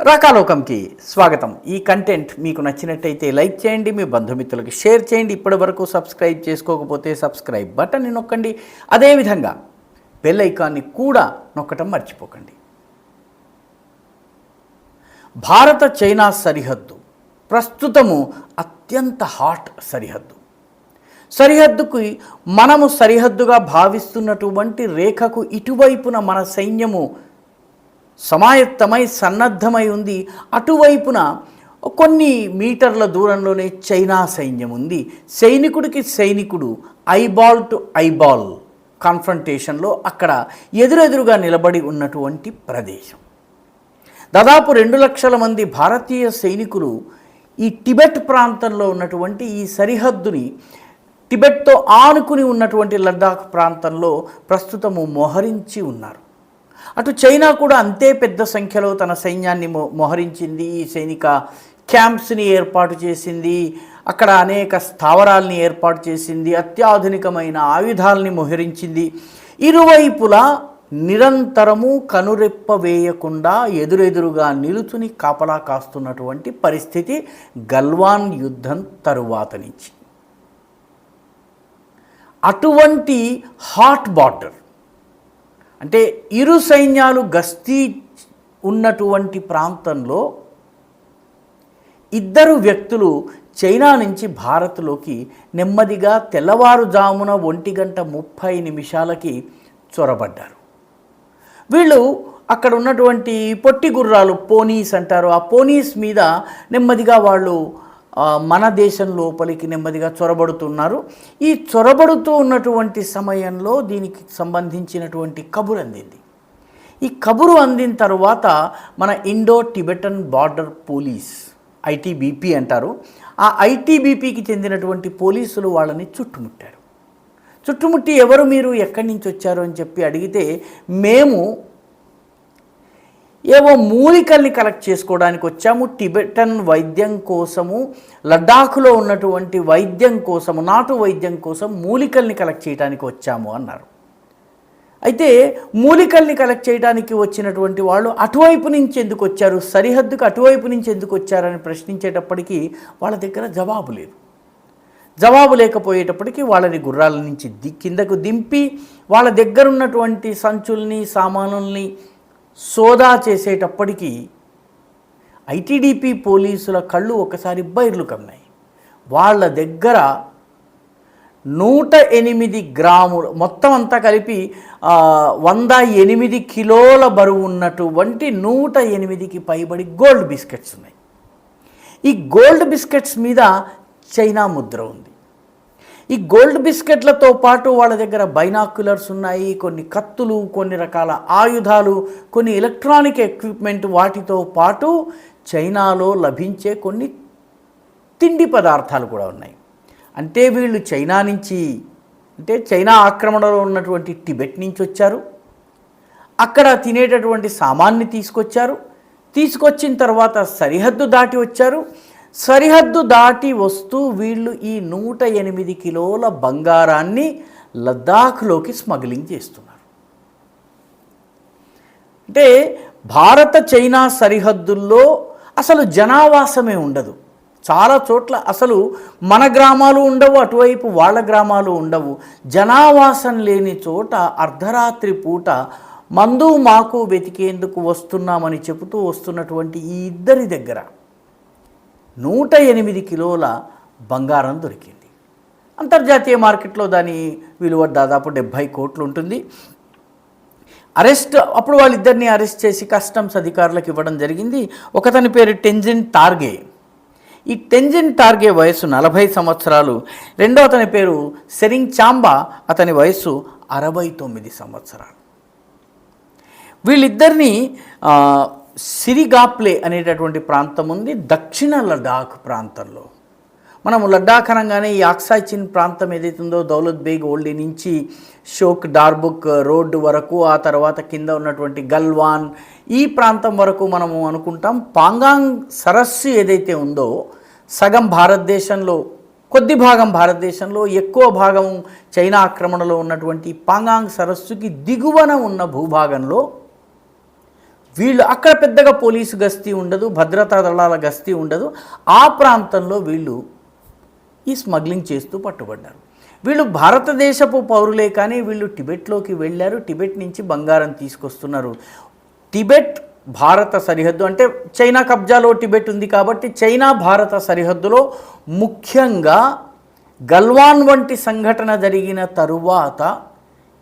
రాకాలోకంకి స్వాగతం. ఈ కంటెంట్ మీకు నచ్చినట్టయితే లైక్ చేయండి, మీ బంధుమిత్రులకి షేర్ చేయండి. ఇప్పటివరకు సబ్స్క్రైబ్ చేసుకోకపోతే సబ్స్క్రైబ్ బటన్ని నొక్కండి. అదేవిధంగా బెల్ ఐకాన్ని కూడా నొక్కటం మర్చిపోకండి. భారత చైనా సరిహద్దు ప్రస్తుతము అత్యంత హాట్ సరిహద్దుకి మనము సరిహద్దుగా భావిస్తున్నటువంటి రేఖకు ఇటువైపున మన సైన్యము సమాయత్తమై సన్నద్ధమై ఉంది. అటువైపున కొన్ని మీటర్ల దూరంలోనే చైనా సైన్యం ఉంది. సైనికుడికి సైనికుడు ఐబాల్ టు ఐబాల్ కాన్ఫ్రంటేషన్లో అక్కడ ఎదురెదురుగా నిలబడి ఉన్నటువంటి ప్రదేశం. దాదాపు 2 లక్షల మంది భారతీయ సైనికులు ఈ టిబెట్ ప్రాంతంలో ఉన్నటువంటి ఈ సరిహద్దుని టిబెట్తో ఆనుకుని ఉన్నటువంటి లద్దాఖ్ ప్రాంతంలో ప్రస్తుతము మోహరించి ఉన్నారు. అటు చైనా కూడా అంతే పెద్ద సంఖ్యలో తన సైన్యాన్ని మోహరించింది. ఈ సైనిక క్యాంప్స్ని ఏర్పాటు చేసింది, అక్కడ అనేక స్థావరాల్ని ఏర్పాటు చేసింది, అత్యాధునికమైన ఆయుధాలని మోహరించింది. ఇరువైపులా నిరంతరము కనురెప్ప వేయకుండా ఎదురెదురుగా నిలుచుని కాపలా కాస్తున్నటువంటి పరిస్థితి గల్వాన్ యుద్ధం తరువాత నుంచి. అటువంటి హాట్ బార్డర్ అంటే ఇరు సైన్యాలు గస్తీ ఉన్నటువంటి ప్రాంతంలో ఇద్దరు వ్యక్తులు చైనా నుంచి భారత్లోకి నెమ్మదిగా తెల్లవారుజామున 1:30 చొరబడ్డారు. వీళ్ళు అక్కడ ఉన్నటువంటి పొట్టి గుర్రాలు పోనీస్ అంటారు, ఆ పోనీస్ మీద నెమ్మదిగా వాళ్ళు మన దేశం లోపలికి నెమ్మదిగా చొరబడుతున్నారు. ఈ చొరబడుతూ ఉన్నటువంటి సమయంలో దీనికి సంబంధించినటువంటి కబురు అందింది. ఈ కబురు అందిన తర్వాత మన Indo Tibetan border police ITBP అంటారు, ఆ ఐటీబీపీకి చెందినటువంటి పోలీసులు వాళ్ళని చుట్టుముట్టి ఎవరు మీరు ఎక్కడి నుంచి వచ్చారు అని చెప్పి అడిగితే మేము ఏవో మూలికల్ని కలెక్ట్ చేసుకోవడానికి వచ్చాము, టిబెటన్ వైద్యం కోసము, లద్దాఖ్లో ఉన్నటువంటి వైద్యం కోసము, నాటు వైద్యం కోసం మూలికల్ని కలెక్ట్ చేయడానికి వచ్చాము అన్నారు. అయితే మూలికల్ని కలెక్ట్ చేయడానికి వచ్చినటువంటి వాళ్ళు అటువైపు నుంచి ఎందుకు వచ్చారు, సరిహద్దుకు అటువైపు నుంచి ఎందుకు వచ్చారని ప్రశ్నించేటప్పటికీ వాళ్ళ దగ్గర జవాబు లేకపోయేటప్పటికీ వాళ్ళని గుర్రాల నుంచి కిందకు దింపి వాళ్ళ దగ్గర ఉన్నటువంటి సంచుల్ని సామానుల్ని సోదా చేసేటప్పటికీ ఐటీడీపీ పోలీసుల కళ్ళు ఒకసారి బైర్లు కమ్మాయి. వాళ్ళ దగ్గర 108 గ్రాములు మొత్తం అంతా కలిపి 108 కిలోల బరువు ఉన్నటువంటి 108కి పైబడి గోల్డ్ బిస్కెట్స్ ఉన్నాయి. ఈ గోల్డ్ బిస్కెట్స్ మీద చైనా ముద్ర ఉంది. ఈ గోల్డ్ బిస్కెట్లతో పాటు వాళ్ళ దగ్గర బైనాక్యులర్స్ ఉన్నాయి, కొన్ని కత్తులు, కొన్ని రకాల ఆయుధాలు, కొన్ని ఎలక్ట్రానిక్ ఎక్విప్మెంట్, వాటితో పాటు చైనాలో లభించే కొన్ని తిండి పదార్థాలు కూడా ఉన్నాయి. అంటే వీళ్ళు చైనా నుంచి, అంటే చైనా ఆక్రమణలో ఉన్నటువంటి టిబెట్ నుంచి వచ్చారు, అక్కడ తినేటటువంటి సామాన్ని తీసుకొచ్చిన తర్వాత సరిహద్దు దాటి వచ్చారు. సరిహద్దు దాటి వస్తూ వీళ్ళు ఈ 108 కిలోల బంగారాన్ని లద్దాఖ్లోకి స్మగ్లింగ్ చేస్తున్నారు. అంటే భారత చైనా సరిహద్దుల్లో అసలు జనావాసమే ఉండదు. చాలా చోట్ల అసలు మన గ్రామాలు ఉండవు, అటువైపు వాళ్ళ గ్రామాలు ఉండవు. జనావాసం లేని చోట అర్ధరాత్రి పూట మందు మాకు వెతికేందుకు వస్తున్నామని చెబుతూ వస్తున్నటువంటి ఈ ఇద్దరి దగ్గర 108 కిలోల బంగారం దొరికింది. అంతర్జాతీయ మార్కెట్లో దాని విలువ దాదాపు 70 కోట్లు ఉంటుంది. అప్పుడు వాళ్ళిద్దరిని అరెస్ట్ చేసి కస్టమ్స్ అధికారులకు ఇవ్వడం జరిగింది. ఒకతని పేరు టెంజిన్ టార్గే. ఈ టెంజిన్ టార్గే వయసు 40 సంవత్సరాలు. రెండో అతని పేరు సెరింగ్ చాంబా, అతని వయసు 69 సంవత్సరాలు. వీళ్ళిద్దరిని సిరిగాప్లే అనేటటువంటి ప్రాంతం ఉంది దక్షిణ లద్దాఖ్ ప్రాంతంలో. మనము లద్దాఖ్ అనగానే ఈ ఆక్సాయ్ చిన్ ప్రాంతం ఏదైతుందో దౌలత్ బేగ్ ఓల్డీ నుంచి షోక్ డార్బుక్ రోడ్డు వరకు, ఆ తర్వాత కింద ఉన్నటువంటి గల్వాన్ ఈ ప్రాంతం వరకు మనము అనుకుంటాం. పాంగాంగ్ సరస్సు ఏదైతే ఉందో సగం భారతదేశంలో, కొద్ది భాగం భారతదేశంలో, ఎక్కువ భాగం చైనా ఆక్రమణలో ఉన్నటువంటి పాంగాంగ్ సరస్సుకి దిగువన ఉన్న భూభాగంలో వీళ్ళు అక్కడ పెద్దగా పోలీసు గస్తీ ఉండదు, భద్రతా దళాల గస్తీ ఉండదు. ఆ ప్రాంతంలో వీళ్ళు ఈ స్మగ్లింగ్ చేస్తూ పట్టుబడ్డారు. వీళ్ళు భారతదేశపు పౌరులే, కానీ వీళ్ళు టిబెట్లోకి వెళ్ళారు. టిబెట్ నుంచి బంగారం తీసుకొస్తున్నారు. టిబెట్ భారత సరిహద్దు, అంటే చైనా కబ్జాలో టిబెట్ ఉంది కాబట్టి చైనా భారత సరిహద్దులో ముఖ్యంగా గల్వాన్ వంటి సంఘటన జరిగిన తరువాత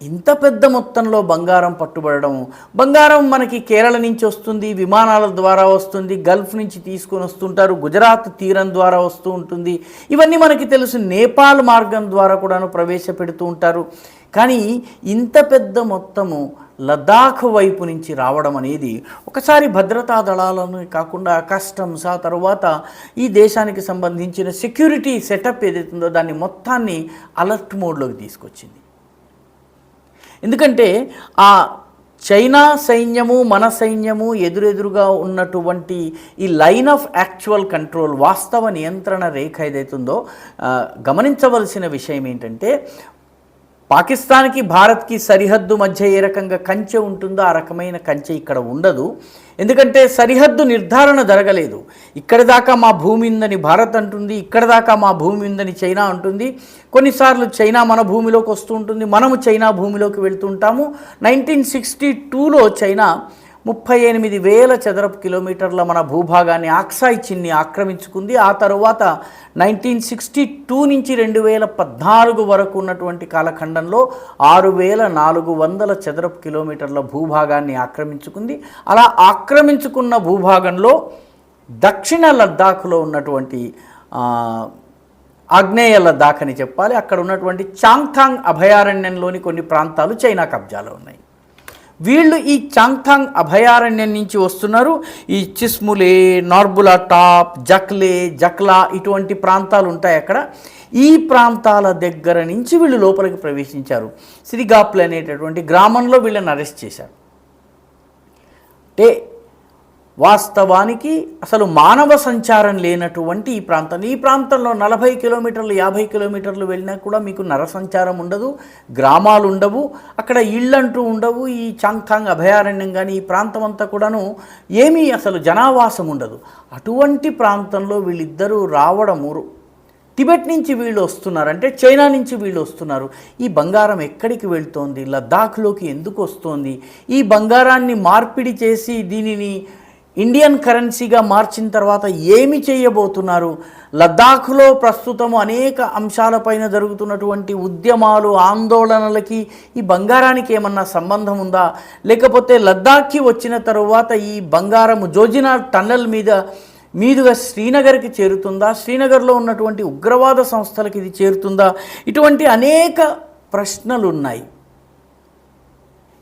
ఇంత పెద్ద మొత్తంలో బంగారం పట్టుబడడం. బంగారం మనకి కేరళ నుంచి వస్తుంది, విమానాల ద్వారా వస్తుంది, గల్ఫ్ నుంచి తీసుకొని వస్తుంటారు, గుజరాత్ తీరం ద్వారా వస్తూ ఉంటుంది. ఇవన్నీ మనకి తెలుసు. నేపాల్ మార్గం ద్వారా కూడాను ప్రవేశపెడుతూ ఉంటారు. కానీ ఇంత పెద్ద మొత్తము లద్దాఖ్ వైపు నుంచి రావడం అనేది ఒకసారి భద్రతా దళాలను కాకుండా కస్టమ్స్, ఆ తర్వాత ఈ దేశానికి సంబంధించిన సెక్యూరిటీ సెటప్ ఏదైతుందో దాన్ని మొత్తాన్ని అలర్ట్ మోడ్లోకి తీసుకొచ్చింది. ఎందుకంటే ఆ చైనా సైన్యము మన సైన్యము ఎదురెదురుగా ఉన్నటువంటి ఈ లైన్ ఆఫ్ యాక్చువల్ కంట్రోల్, వాస్తవ నియంత్రణ రేఖ ఏదైతుందో గమనించవలసిన విషయం ఏంటంటే, పాకిస్తాన్కి భారత్కి సరిహద్దు మధ్య ఏ రకంగా కంచె ఉంటుందో ఆ రకమైన కంచె ఇక్కడ ఉండదు. ఎందుకంటే సరిహద్దు నిర్ధారణ జరగలేదు. ఇక్కడి దాకా మా భూమి ఉందని భారత్ అంటుంది, ఇక్కడ దాకా మా భూమి ఉందని చైనా అంటుంది. కొన్నిసార్లు చైనా మన భూమిలోకి వస్తూ ఉంటుంది, మనము చైనా భూమిలోకి వెళ్తుంటాము. 1962లో చైనా 38,000 చదరపు కిలోమీటర్ల మన భూభాగాన్ని ఆక్సాయ్ చిన్ని ఆక్రమించుకుంది. ఆ తరువాత 1962 నుంచి 2014 వరకు ఉన్నటువంటి కాలఖండంలో 6,400 చదరపు కిలోమీటర్ల భూభాగాన్ని ఆక్రమించుకుంది. అలా ఆక్రమించుకున్న భూభాగంలో దక్షిణ లద్దాఖ్లో ఉన్నటువంటి ఆగ్నేయ లద్దాఖ్ అని చెప్పాలి, అక్కడ ఉన్నటువంటి చాంగ్థాంగ్ అభయారణ్యంలోని కొన్ని ప్రాంతాలు చైనా కబ్జాలో ఉన్నాయి. వీళ్ళు ఈ చాంగ్థాంగ్ అభయారణ్యం నుంచి వస్తున్నారు. ఈ చిస్ములే, నార్బులా టాప్, జక్లే, జక్లా ఇటువంటి ప్రాంతాలు ఉంటాయి అక్కడ. ఈ ప్రాంతాల దగ్గర నుంచి వీళ్ళు లోపలికి ప్రవేశించారు. సిరిగాప్లే అనేటటువంటి గ్రామంలో వీళ్ళని అరెస్ట్ చేశారు. అంటే వాస్తవానికి అసలు మానవ సంచారం లేనటువంటి ఈ ప్రాంతంలో 40 కిలోమీటర్లు 50 కిలోమీటర్లు వెళ్ళినా కూడా మీకు నర సంచారం ఉండదు, గ్రామాలు ఉండవు, అక్కడ ఇళ్ళంటూ ఉండవు. ఈ చాంగ్థాంగ్ అభయారణ్యం కానీ ఈ ప్రాంతం అంతా కూడాను ఏమీ అసలు జనావాసం ఉండదు. అటువంటి ప్రాంతంలో వీళ్ళిద్దరూ రావడము, టిబెట్ నుంచి వీళ్ళు వస్తున్నారు, అంటే చైనా నుంచి వీళ్ళు వస్తున్నారు. ఈ బంగారం ఎక్కడికి వెళ్తోంది, లద్దాఖ్లోకి ఎందుకు వస్తోంది, ఈ బంగారాన్ని మార్పిడి చేసి దీనిని ఇండియన్ కరెన్సీగా మార్చిన తర్వాత ఏమి చేయబోతున్నారు, లద్దాఖ్లో ప్రస్తుతం అనేక అంశాలపైన జరుగుతున్నటువంటి ఉద్యమాలు, ఆందోళనలకి ఈ బంగారానికి ఏమన్నా సంబంధం ఉందా, లేకపోతే లద్దాఖ్కి వచ్చిన తరువాత ఈ బంగారం జోజినా టన్నెల్ మీదుగా శ్రీనగర్కి చేరుతుందా, శ్రీనగర్లో ఉన్నటువంటి ఉగ్రవాద సంస్థలకి ఇది చేరుతుందా, ఇటువంటి అనేక ప్రశ్నలు ఉన్నాయి.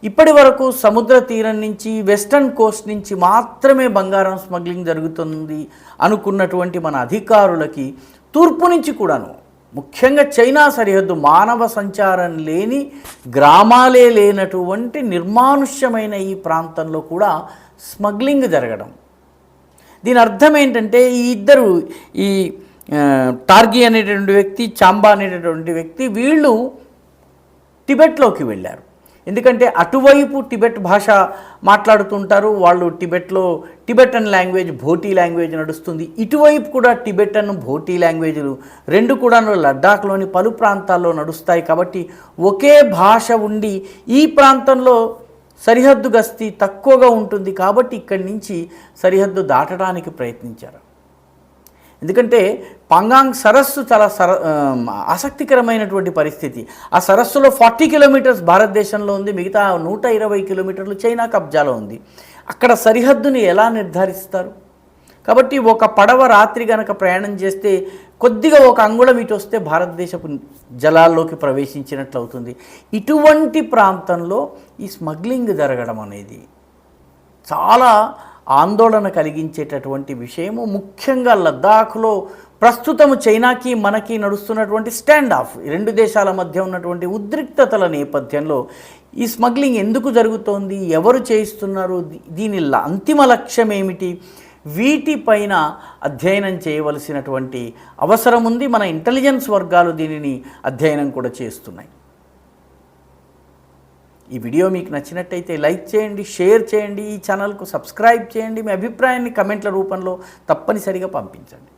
ఇప్పటి వరకు సముద్ర తీరం నుంచి వెస్టర్న్ కోస్ట్ నుంచి మాత్రమే బంగారం స్మగ్లింగ్ జరుగుతుంది అనుకున్నటువంటి మన అధికారులకి తూర్పు నుంచి కూడాను, ముఖ్యంగా చైనా సరిహద్దు, మానవ సంచారం లేని, గ్రామాలే లేనటువంటి నిర్మానుష్యమైన ఈ ప్రాంతంలో కూడా స్మగ్లింగ్ జరగడం. దీని అర్థం ఏంటంటే ఈ ఇద్దరు, ఈ టార్గి అనేటటువంటి వ్యక్తి, చాంబా అనేటటువంటి వ్యక్తి, వీళ్ళు టిబెట్లోకి వెళ్ళారు. ఎందుకంటే అటువైపు టిబెట్ భాష మాట్లాడుతుంటారు వాళ్ళు, టిబెట్లో టిబెటన్ లాంగ్వేజ్, భోటీ లాంగ్వేజ్ నడుస్తుంది. ఇటువైపు కూడా టిబెటన్, భోటీ లాంగ్వేజ్లు రెండు కూడా లద్దాఖ్లోని పలు ప్రాంతాల్లో నడుస్తాయి. కాబట్టి ఒకే భాష ఉండి ఈ ప్రాంతంలో సరిహద్దు గస్తీ తక్కువగా ఉంటుంది కాబట్టి ఇక్కడి నుంచి సరిహద్దు దాటడానికి ప్రయత్నించారు. ఎందుకంటే పాంగాంగ్ సరస్సు చాలా ఆసక్తికరమైనటువంటి పరిస్థితి. ఆ సరస్సులో 40 కిలోమీటర్స్ భారతదేశంలో ఉంది, మిగతా 120 కిలోమీటర్లు చైనా కబ్జాలో ఉంది. అక్కడ సరిహద్దుని ఎలా నిర్ధారిస్తారు? కాబట్టి ఒక పడవ రాత్రి గనక ప్రయాణం చేస్తే కొద్దిగా ఒక అంగుళం ఇటు వస్తే భారతదేశపు జలాల్లోకి ప్రవేశించినట్లు అవుతుంది. ఇటువంటి ప్రాంతంలో ఈ స్మగ్లింగ్ జరగడం అనేది చాలా ఆందోళన కలిగించేటటువంటి విషయము. ముఖ్యంగా లద్దాఖ్లో ప్రస్తుతం చైనాకి మనకి నడుస్తున్నటువంటి స్టాండ్ ఆఫ్, రెండు దేశాల మధ్య ఉన్నటువంటి ఉద్రిక్తతల నేపథ్యంలో ఈ స్మగ్లింగ్ ఎందుకు జరుగుతోంది, ఎవరు చేయిస్తున్నారు, దీని అంతిమ లక్ష్యం ఏమిటి, వీటిపైన అధ్యయనం చేయవలసినటువంటి అవసరం ఉంది. మన ఇంటెలిజెన్స్ వర్గాలు దీనిని అధ్యయనం కూడా చేస్తున్నాయి. ఈ వీడియో మీకు నచ్చినట్టయితే లైక్ చేయండి, షేర్ చేయండి, ఈ ఛానల్కు సబ్స్క్రైబ్ చేయండి, మీ అభిప్రాయాన్ని కమెంట్ల రూపంలో తప్పనిసరిగా పంపించండి.